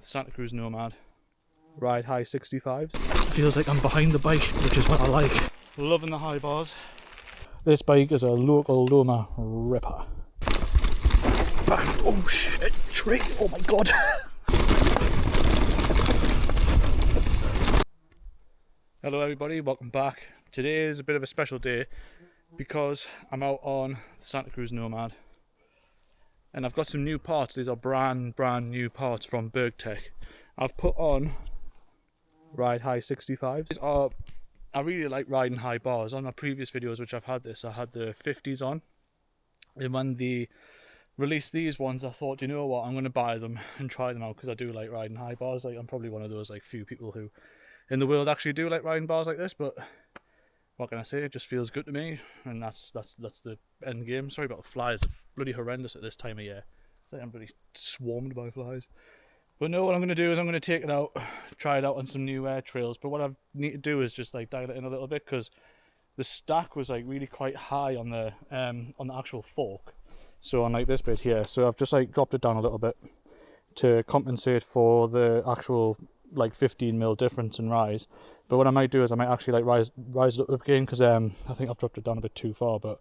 the Santa Cruz Nomad. Ride high 65s. Feels like I'm behind the bike, which is what I like. Loving the high bars. This bike is a local Loma ripper. Oh shit, tree, oh my god. Hello everybody, welcome back. Today is a bit of a special day because I'm out on the Santa Cruz Nomad. And I've got some new parts. These are brand new parts from BURGTEC. I've put on ride high 65s. I really like riding high bars. On my previous videos which I've had this, I had the 50s on. And when they released these ones, I thought, you know what, I'm going to buy them and try them out because I do like riding high bars. Like, I'm probably one of those like few people who in the world actually do like riding bars like this, but what can I say, it just feels good to me, and that's the end game. Sorry about the flies, they're bloody horrendous at this time of year. Like, I'm bloody swarmed by flies. But no, what I'm going to do is I'm going to take it out, try it out on some new air trails. But what I need to do is just like dial it in a little bit, because the stack was like really quite high on the actual fork. So on like this bit here, so I've just like dropped it down a little bit to compensate for the actual like 15mm difference in rise. But what I might do is I might actually like rise it up again, because I think I've dropped it down a bit too far, but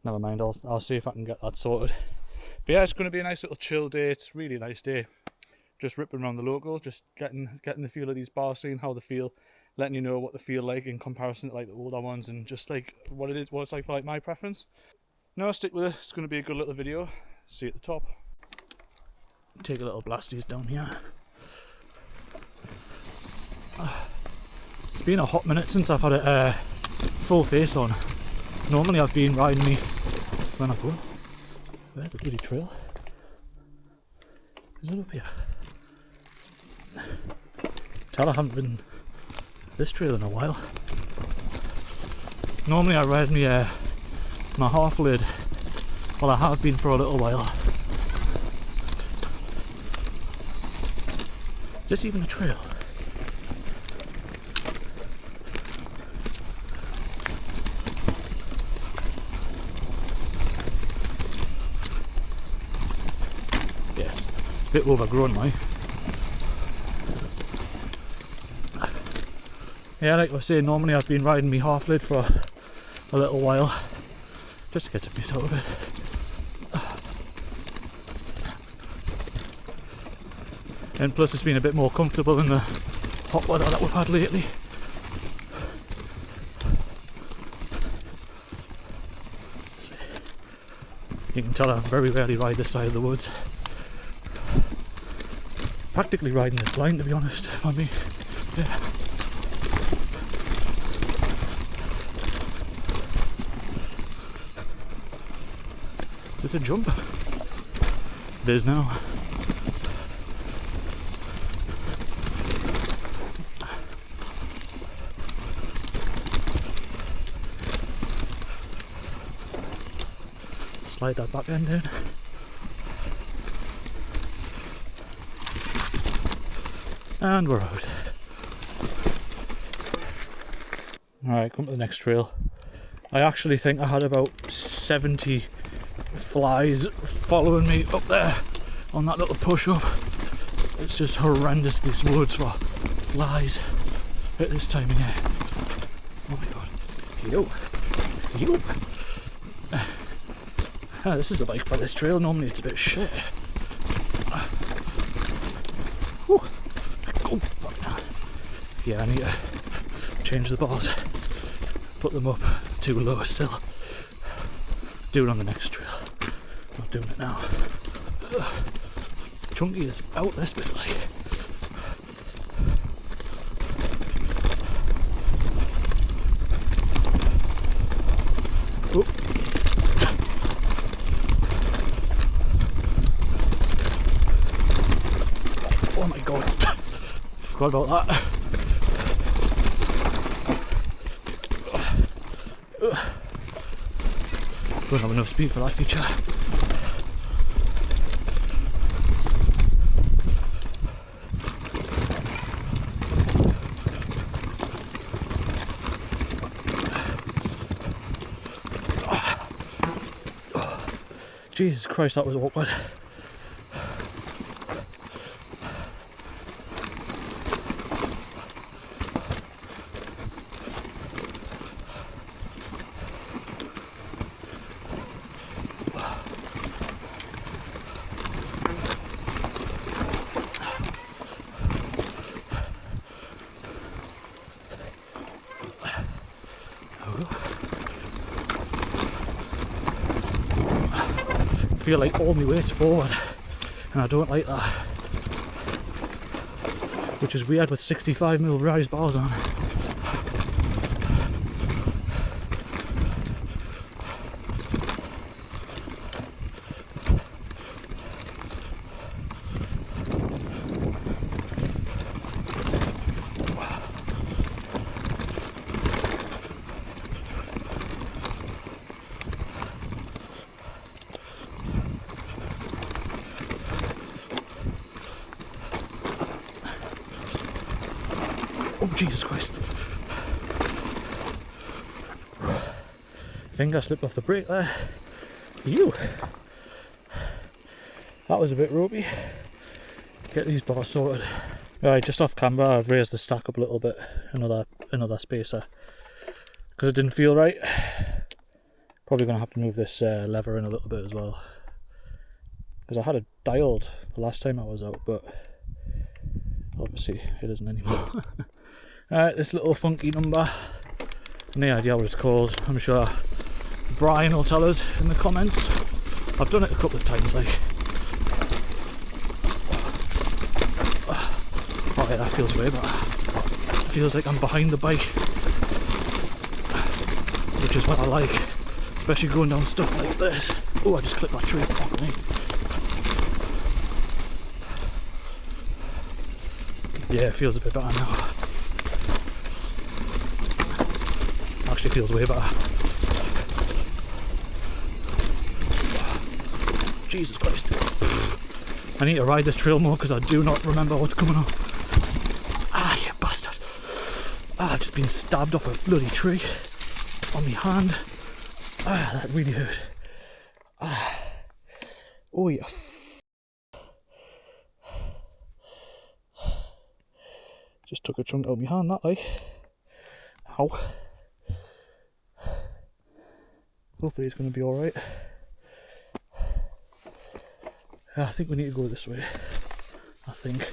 never mind, I'll see if I can get that sorted. But yeah, it's going to be a nice little chill day. It's a really nice day, just ripping around the local, just getting the feel of these bars, seeing how they feel, letting you know what they feel like in comparison to like the older ones, and just like what it's like for like my preference. No, stick with it, it's going to be a good little video. See you at the top. Take a little blasties down here. It's been a hot minute since I've had a full face on. Normally I've been riding me when I go. Where's the bloody trail? Is it up here? Tell I haven't ridden this trail in a while. Normally I ride me my half lid. Well, I have been for a little while. Is this even a trail? Yes, a bit overgrown now. Yeah, like I was saying, normally I've been riding me half lid for a little while, just to get some use out of it. And plus it's been a bit more comfortable in the hot weather that we've had lately. You can tell I very rarely ride this side of the woods. Practically riding this blind, to be honest. I mean, yeah. Is this a jump? It is now. Slide that back end in. And we're out. Alright, come to the next trail. I actually think I had about 70 flies following me up there on that little push up. It's just horrendous, these woods, for flies at this time of year. Oh my god. Yo. This is the bike for this trail. Normally it's a bit shit. Whew. Oh. Yeah, I need to change the bars. Put them up too low still. Do it on the next trail. Not doing it now. Chunky is out this bit, like. Oh. Oh my god. Forgot about that. Don't have enough speed for that feature. Jesus Christ, that was awkward. feel like all my weight's forward, and I don't like that. Which is weird with 65mm rise bars on. Oh, Jesus Christ. Finger slipped off the brake there. Ew. That was a bit ropey. Get these bars sorted. Right, just off camera, I've raised the stack up a little bit. Another spacer. Because it didn't feel right. Probably going to have to move this lever in a little bit as well. Because I had it dialed the last time I was out, but obviously it isn't anymore. Alright, this little funky number. No idea what it's called. I'm sure Brian will tell us in the comments. I've done it a couple of times, like. Oh yeah, that feels way better. It feels like I'm behind the bike, which is what I like, especially going down stuff like this. Oh, I just clipped my tree. Fuck me. Yeah, it feels a bit better now. Actually feels way better. Jesus Christ. I need to ride this trail more because I do not remember what's coming on. Ah, you bastard. Ah, I've just been stabbed off a bloody tree on my hand. Ah, that really hurt. Ah. Oh yeah. Just took a chunk out of my hand, that like. Ow. Hopefully it's going to be alright. I think we need to go this way. I think.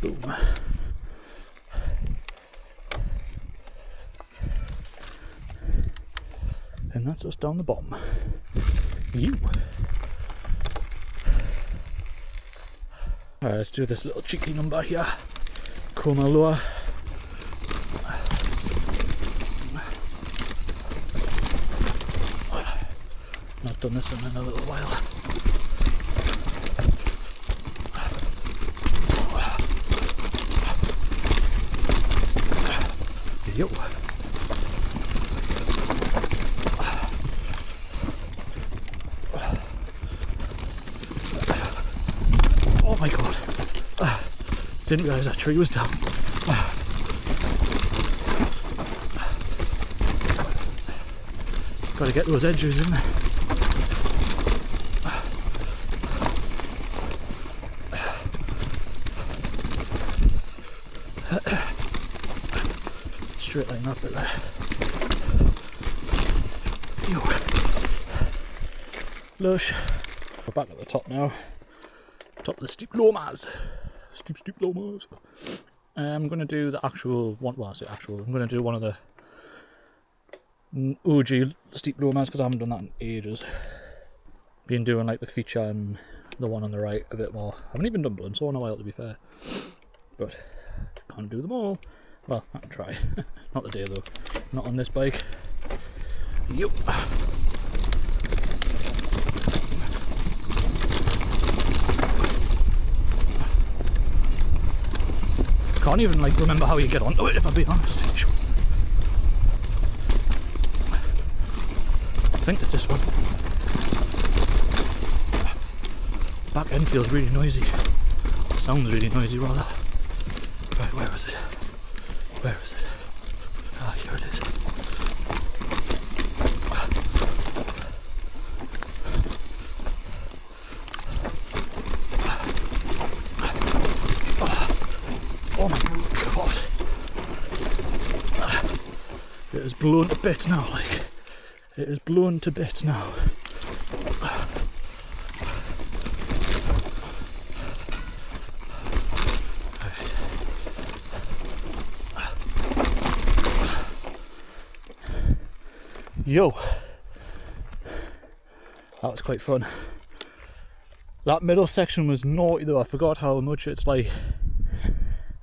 Boom. And that's us down the bottom. You. Alright, let's do this little cheeky number here. Coma lower. Not done this in a little while. Yo. Oh my god. Didn't realise that tree was down. Gotta get those edges in there. Straight line up it there. Yo. Lush. We're back at the top now. Top of the steep LOAMERS. Steep LOAMERS. I'm going to do the actual one. Well, I say actual. I'm going to do one of the OG steep LOAMERS because I haven't done that in ages. Been doing like the feature and the one on the right a bit more. I haven't even done Bryceland in a while, to be fair. But can't do them all. Well, I can try. Not today though. Not on this bike. Yup. Can't even like remember how you get onto it, if I'm being honest. I think it's this one. Back end feels really noisy. Sounds really noisy rather. Right, where is it? Where is it? Ah, here it is. It is blown to bits now, like. It is blown to bits now. Yo, that was quite fun. That middle section was naughty though. I forgot how much it's like.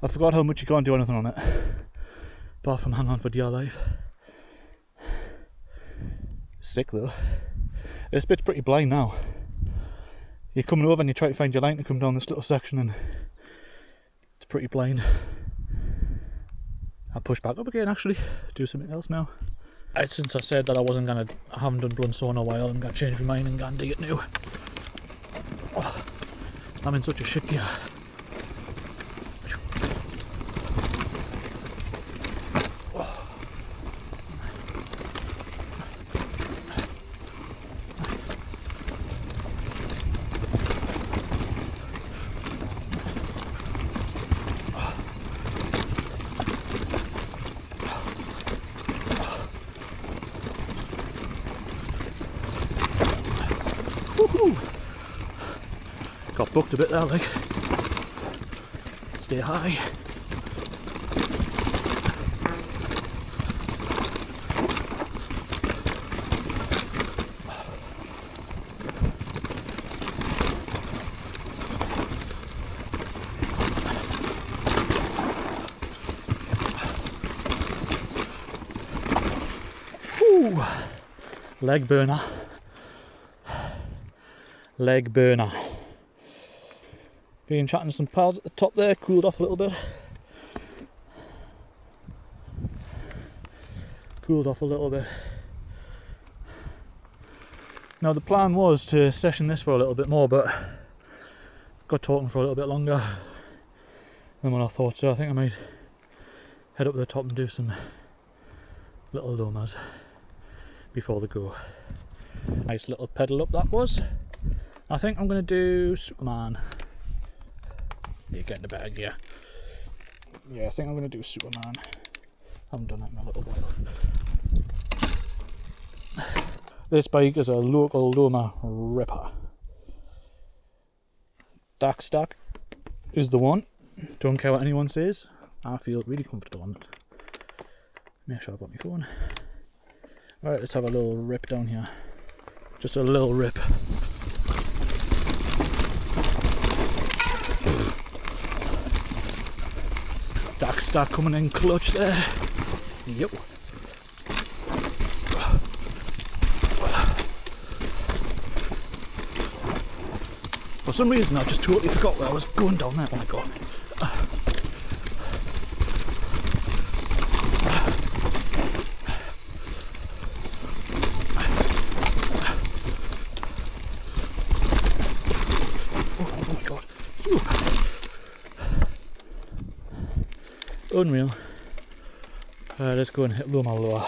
I forgot how much you can't do anything on it apart from hang on for dear life. Sick though. This bit's pretty blind now. You're coming over and you try to find your line to come down this little section and it's pretty blind. I'll push back up again actually, do something else now. Right, since I said that I haven't done blunt saw in a while, I'm gonna change my mind and go and dig it new. Oh, I'm in such a shit gear. Got booked a bit there, like. Stay high. Ooh. Leg burner. Leg burner. Been chatting to some pals at the top there, cooled off a little bit. Cooled off a little bit. Now the plan was to session this for a little bit more, but got talking for a little bit longer than what I thought, so I think I might head up to the top and do some little LOAMERS before the go. Nice little pedal up that was. I think I'm going to do Superman. You get in the bag, yeah. Yeah, I think I'm going to do Superman. Haven't done that in a little while. This bike is a local LOAMER ripper. Dark Stack is the one. Don't care what anyone says. I feel really comfortable on it. Make sure I've got my phone. Alright, let's have a little rip down here. Just a little rip. Dark Stack coming in clutch there. Yep. For some reason I just totally forgot where I was going down there when I got. Oh my god. Whew. Unreal. Let's go and hit LOAMER lower.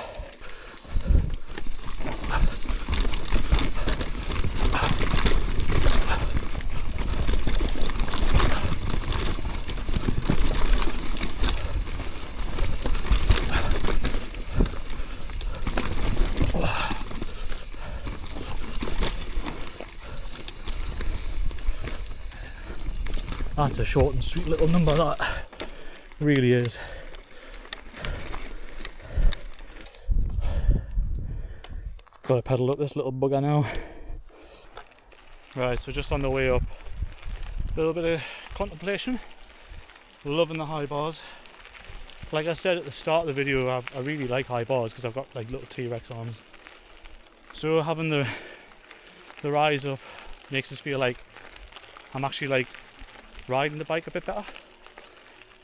That's a short and sweet little number, that really is. Got to pedal up this little bugger now. Right, so just on the way up, a little bit of contemplation. Loving the high bars. Like I said at the start of the video, I really like high bars because I've got like little T-Rex arms. So having the rise up makes us feel like I'm actually like riding the bike a bit better.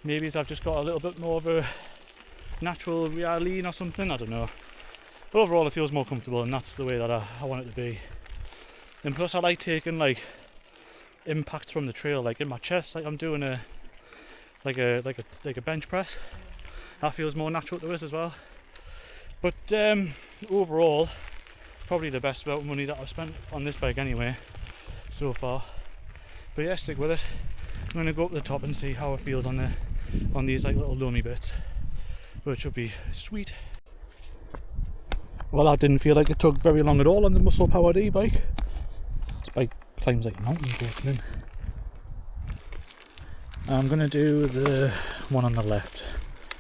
Maybe I've just got a little bit more of a natural rear lean or something, I don't know. But overall it feels more comfortable and that's the way that I want it to be. And plus I like taking like impacts from the trail, like in my chest, like I'm doing a bench press. That feels more natural to us as well. But overall, probably the best amount of money that I've spent on this bike anyway, so far. But yeah, stick with it. I'm going to go up the top and see how it feels on these like little loamy bits. But it should be sweet. Well, that didn't feel like it took very long at all on the muscle powered e-bike. This bike climbs like mountains walking in. I'm going to do the one on the left,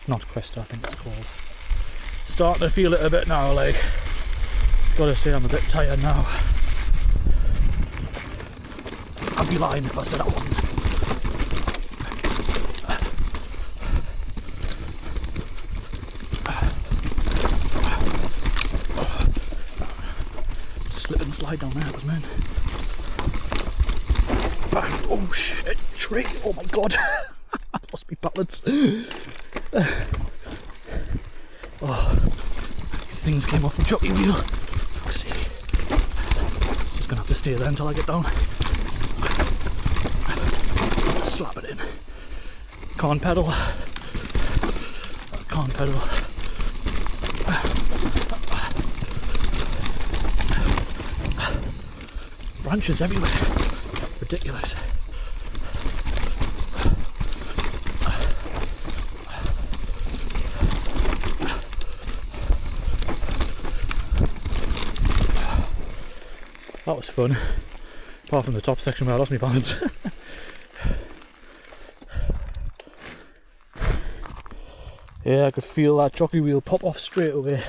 not Quest I think it's called. Starting to feel it a bit now, like, gotta say I'm a bit tired now. I'd be lying if I said I wasn't. Slip and slide down there, it was meant. Oh shit, tree, oh my god. I lost my balance. Oh, things came off the jockey wheel. Fuck's sake. Just gonna have to stay there until I get down. Slap it in. Can't pedal. Can't pedal. Branches everywhere. Ridiculous. That was fun, apart from the top section where I lost my balance. Yeah, I could feel that jockey wheel pop off straight away.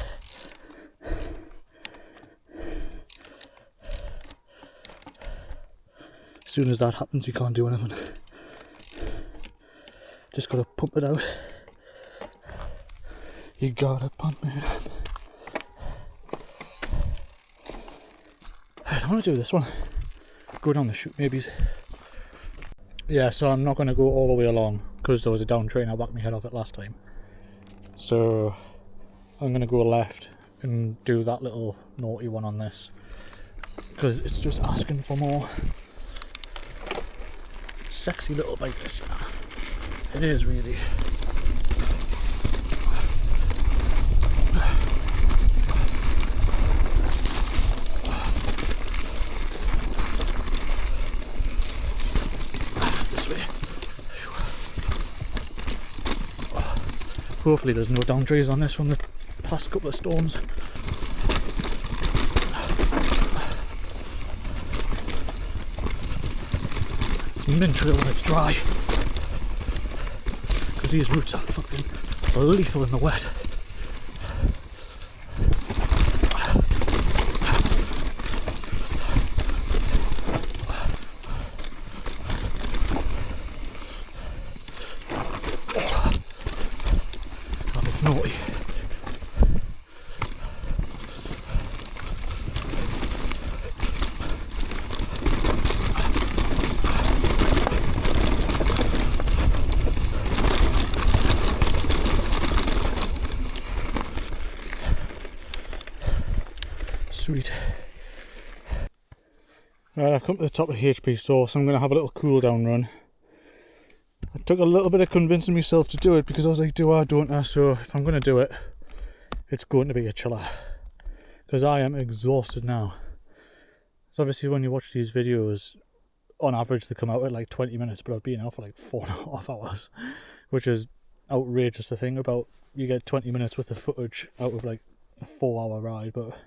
As soon as that happens, you can't do anything. Just gotta pump it out. You gotta pump it out. I don't want to do this one. Go down the chute, maybe. Yeah, so I'm not going to go all the way along because there was a down train. I whacked my head off it last time. So I'm going to go left and do that little naughty one on this because it's just asking for more. Sexy little bike this. It is really. Hopefully there's no down trees on this from the past couple of storms. It's mint trail when it's dry, because these roots are fucking lethal in the wet. Naughty. Sweet. Right, I've come to the top of HP Source. I'm going to have a little cool down run. I took a little bit of convincing myself to do it because I was like, do I, don't I? So if I'm going to do it, it's going to be a chiller because I am exhausted now. So obviously when you watch these videos, on average they come out at like 20 minutes, but I've been out for like 4.5 hours, which is outrageous to think about. You get 20 minutes worth of footage out of like a 4-hour ride, but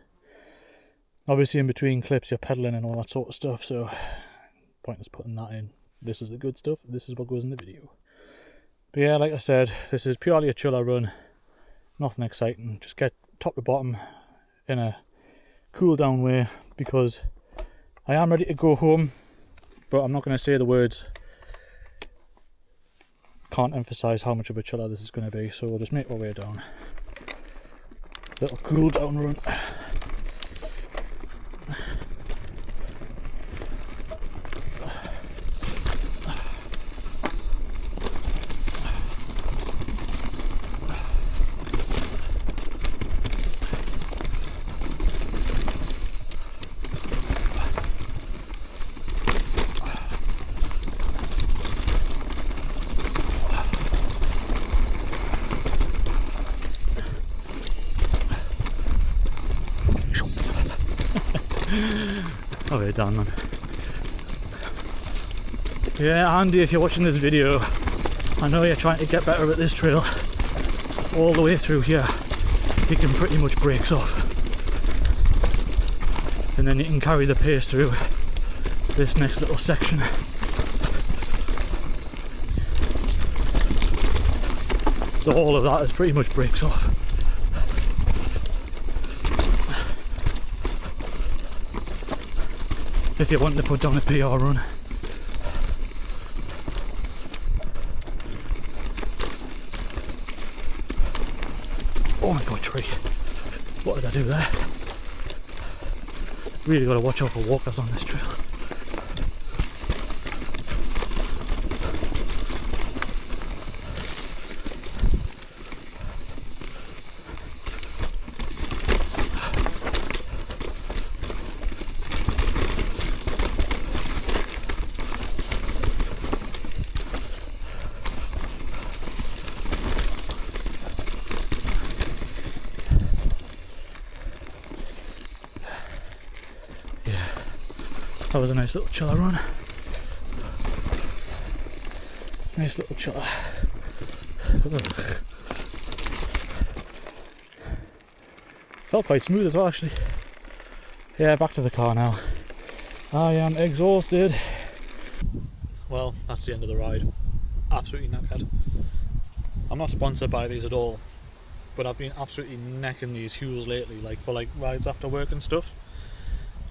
obviously in between clips you're pedaling and all that sort of stuff, so pointless putting that in. This is the good stuff, this is what goes in the video. But yeah, like I said, this is purely a chiller run, nothing exciting, just get top to bottom in a cool down way, because I am ready to go home, but I'm not going to say the words. Can't emphasise how much of a chiller this is going to be, so we'll just make our way down. Little cool down run. Oh, we're done, man. Yeah, Andy, if you're watching this video, I know you're trying to get better at this trail. All the way through here, you can pretty much brakes off. and then you can carry the pace through this next little section. So all of that is pretty much breaks off. If you want to put down a PR run. Oh my god, tree. What did I do there? Really got to watch out for walkers on this trail. That was a nice little chiller run. Nice little chiller. Felt quite smooth as well, actually. Yeah, back to the car now. I am exhausted. Well, that's the end of the ride. Absolutely knackered. I'm not sponsored by these at all, but I've been absolutely necking these Huels lately, like for like rides after work and stuff.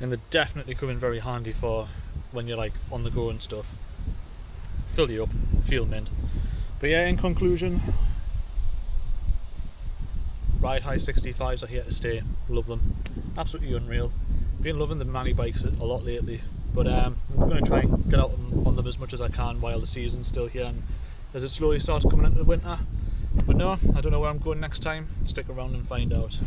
And they definitely come in very handy for when you're like on the go and stuff. Fill you up, feel mint. But yeah, in conclusion, Ride High 65s are here to stay. Love them. Absolutely unreal. Been loving the Manny bikes a lot lately. But I'm going to try and get out on them as much as I can while the season's still here and as it slowly starts coming into the winter. But no, I don't know where I'm going next time. Stick around and find out.